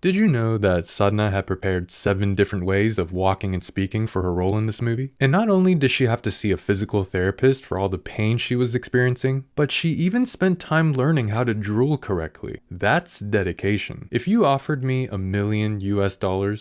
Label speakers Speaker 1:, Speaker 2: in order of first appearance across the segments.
Speaker 1: Did you know that Sadhana had prepared 7 different ways of walking and speaking for her role in this movie? And not only did she have to see a physical therapist for all the pain she was experiencing, but she even spent time learning how to drool correctly. That's dedication. If you offered me $1 million,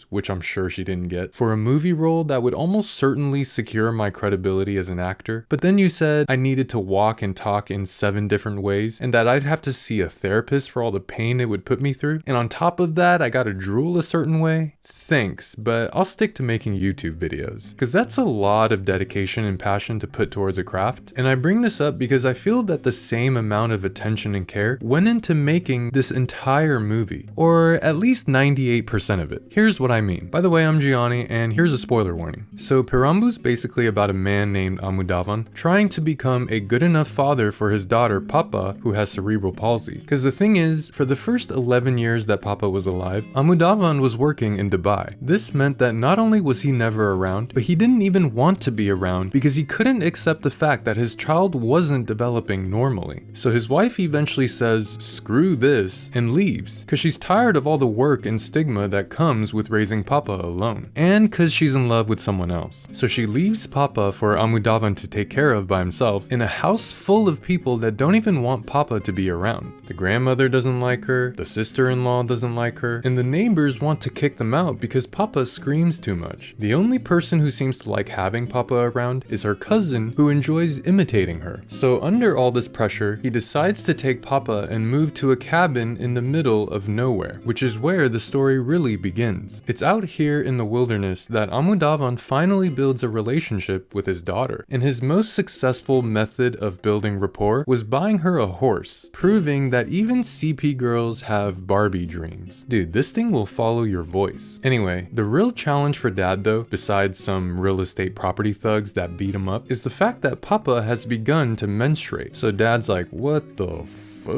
Speaker 1: which I'm sure she didn't get, for a movie role that would almost certainly secure my credibility as an actor, but then you said I needed to walk and talk in 7 different ways, and that I'd have to see a therapist for all the pain it would put me through, and on top of that, I gotta drool a certain way? Thanks, but I'll stick to making YouTube videos. Cause that's a lot of dedication and passion to put towards a craft, and I bring this up because I feel that the same amount of attention and care went into making this entire movie, or at least 98% of it. Here's what I mean. By the way, I'm GIANNI, and here's a spoiler warning. So Peranbu's basically about a man named Amudavan trying to become a good enough father for his daughter Papa, who has cerebral palsy. Cause the thing is, for the first 11 years that Papa was alive, Amudavan was working in Dubai. This meant that not only was he never around, but he didn't even want to be around because he couldn't accept the fact that his child wasn't developing normally. So his wife eventually says, screw this, and leaves, cause she's tired of all the work and stigma that comes with raising Papa alone, and cause she's in love with someone else. So she leaves Papa for Amudavan to take care of by himself in a house full of people that don't even want Papa to be around. The grandmother doesn't like her, the sister-in-law doesn't like her, and the neighbors want to kick them out because Papa screams too much. The only person who seems to like having Papa around is her cousin, who enjoys imitating her. So under all this pressure, he decides to take Papa and move to a cabin in the middle of nowhere, which is where the story really begins. It's out here in the wilderness that Amudavan finally builds a relationship with his daughter, and his most successful method of building rapport was buying her a horse, proving that even CP girls have Barbie dreams. Dude, this thing will follow your voice. Anyway, the real challenge for Dad though, besides some real estate property thugs that beat him up, is the fact that Papa has begun to menstruate. So Dad's like, what the fuck?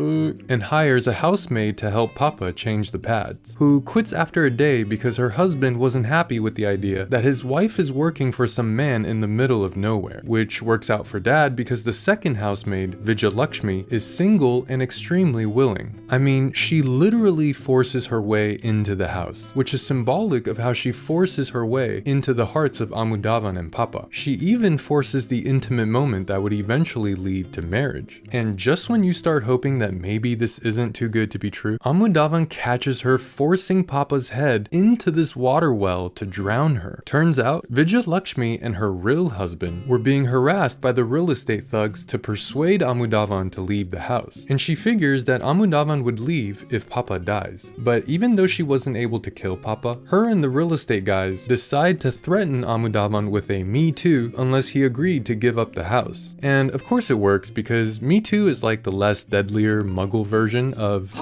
Speaker 1: And hires a housemaid to help Papa change the pads, who quits after a day because her husband wasn't happy with the idea that his wife is working for some man in the middle of nowhere, which works out for Dad because the second housemaid, Vijayalakshmi, is single and extremely willing. I mean, she literally forces her way into the house, which is symbolic of how she forces her way into the hearts of Amudavan and Papa. She even forces the intimate moment that would eventually lead to marriage. And just when you start hoping that maybe this isn't too good to be true, Amudavan catches her forcing Papa's head into this water well to drown her. Turns out, Vijayalakshmi and her real husband were being harassed by the real estate thugs to persuade Amudavan to leave the house. And she figures that Amudavan would leave if Papa dies. But even though she wasn't able to kill Papa, her and the real estate guys decide to threaten Amudavan with a Me Too unless he agreed to give up the house. And of course it works because Me Too is like the less deadlier Muggle version of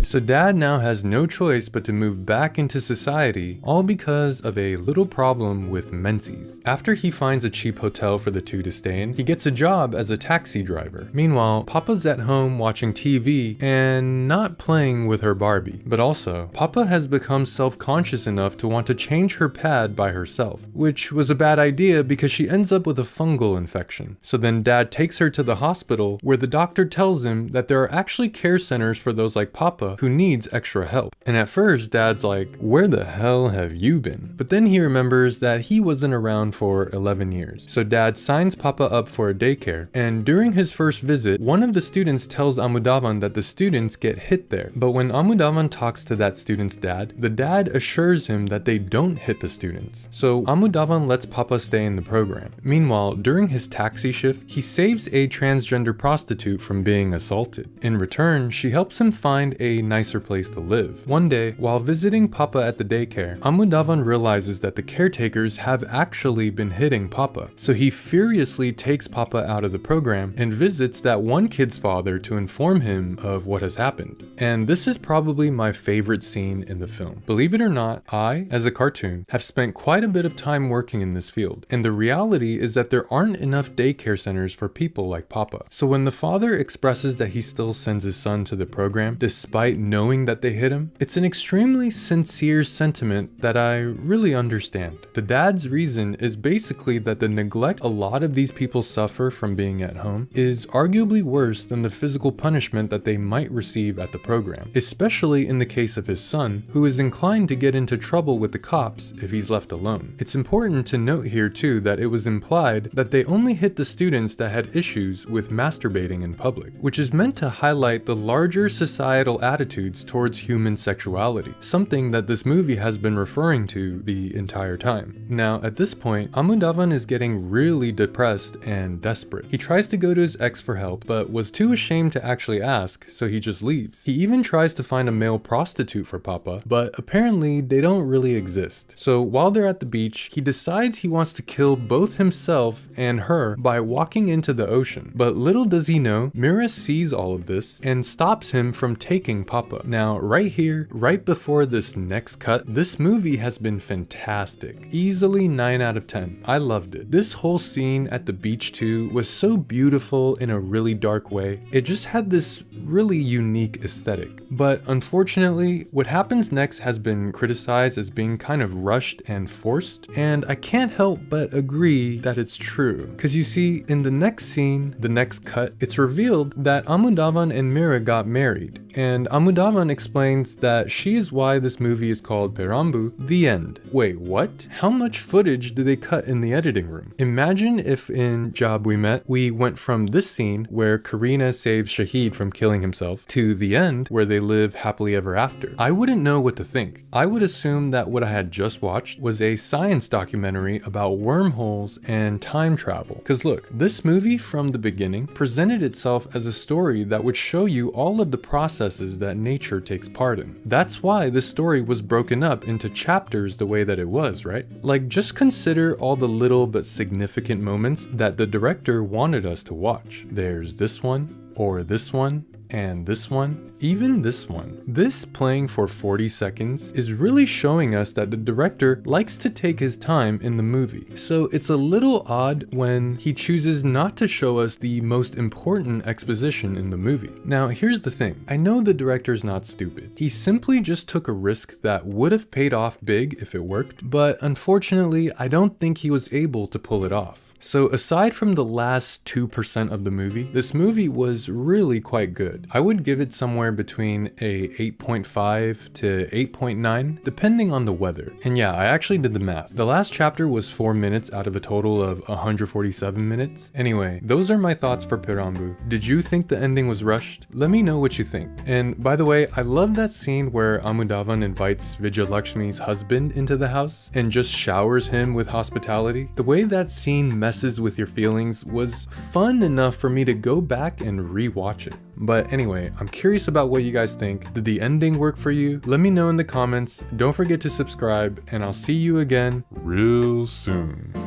Speaker 1: So Dad now has no choice but to move back into society, all because of a little problem with menses. After he finds a cheap hotel for the two to stay in, he gets a job as a taxi driver. Meanwhile, Papa's at home watching TV and not playing with her Barbie. But also, Papa has become self-conscious enough to want to change her pad by herself, which was a bad idea because she ends up with a fungal infection. So then Dad takes her to the hospital where the doctor tells him that there are actually care centers for those like Papa who needs extra help. And at first, Dad's like, where the hell have you been? But then he remembers that he wasn't around for 11 years. So Dad signs Papa up for a daycare. And during his first visit, one of the students tells Amudavan that the students get hit there. But when Amudavan talks to that student's dad, the dad assures him that they don't hit the students. So Amudavan lets Papa stay in the program. Meanwhile, during his taxi shift, he saves a transgender prostitute from being assaulted. In return, she helps him find a nicer place to live. One day, while visiting Papa at the daycare, Amudavan realizes that the caretakers have actually been hitting Papa. So he furiously takes Papa out of the program and visits that one kid's father to inform him of what has happened. And this is probably my favorite scene in the film. Believe it or not, I, as a cartoon, have spent quite a bit of time working in this field. And the reality is that there aren't enough daycare centers for people like Papa. So when the father expresses that he still sends his son to the program, despite despite knowing that they hit him. It's an extremely sincere sentiment that I really understand. The dad's reason is basically that the neglect a lot of these people suffer from being at home is arguably worse than the physical punishment that they might receive at the program, especially in the case of his son, who is inclined to get into trouble with the cops if he's left alone. It's important to note here too that it was implied that they only hit the students that had issues with masturbating in public, which is meant to highlight the larger societal attitudes towards human sexuality, something that this movie has been referring to the entire time. Now, at this point, Amudavan is getting really depressed and desperate. He tries to go to his ex for help, but was too ashamed to actually ask, so he just leaves. He even tries to find a male prostitute for Papa, but apparently they don't really exist. So while they're at the beach, he decides he wants to kill both himself and her by walking into the ocean. But little does he know, Mira sees all of this and stops him from taking Papa. Now, right here, right before this next cut, this movie has been fantastic. Easily 9 out of 10. I loved it. This whole scene at the beach too was so beautiful in a really dark way. It just had this really unique aesthetic. But unfortunately, what happens next has been criticized as being kind of rushed and forced, and I can't help but agree that it's true. Cause you see, in the next scene, the next cut, it's revealed that Amudavan and Mira got married, and Amudavan explains that she is why this movie is called Peranbu. The end. Wait, what? How much footage did they cut in the editing room? Imagine if in Job We Met, we went from this scene where Karina saves Shahid from killing himself to the end where they live happily ever after. I wouldn't know what to think. I would assume that what I had just watched was a science documentary about wormholes and time travel. Cause look, this movie from the beginning presented itself as a story that would show you all of the processes that nature takes part in. That's why this story was broken up into chapters the way that it was, right? Like, just consider all the little but significant moments that the director wanted us to watch. There's this one, or this one, and this one, even this one. This playing for 40 seconds is really showing us that the director likes to take his time in the movie. So it's a little odd when he chooses not to show us the most important exposition in the movie. Now, here's the thing. I know the director's not stupid. He simply just took a risk that would have paid off big if it worked, but unfortunately, I don't think he was able to pull it off. So aside from the last 2% of the movie, this movie was really quite good. I would give it somewhere between a 8.5 to 8.9, depending on the weather. And yeah, I actually did the math. The last chapter was 4 minutes out of a total of 147 minutes. Anyway, those are my thoughts for Peranbu. Did you think the ending was rushed? Let me know what you think. And by the way, I love that scene where Amudavan invites Vijayalakshmi's husband into the house and just showers him with hospitality. The way that scene messes with your feelings was fun enough for me to go back and rewatch it. But anyway, I'm curious about what you guys think. Did the ending work for you? Let me know in the comments. Don't forget to subscribe, and I'll see you again real soon.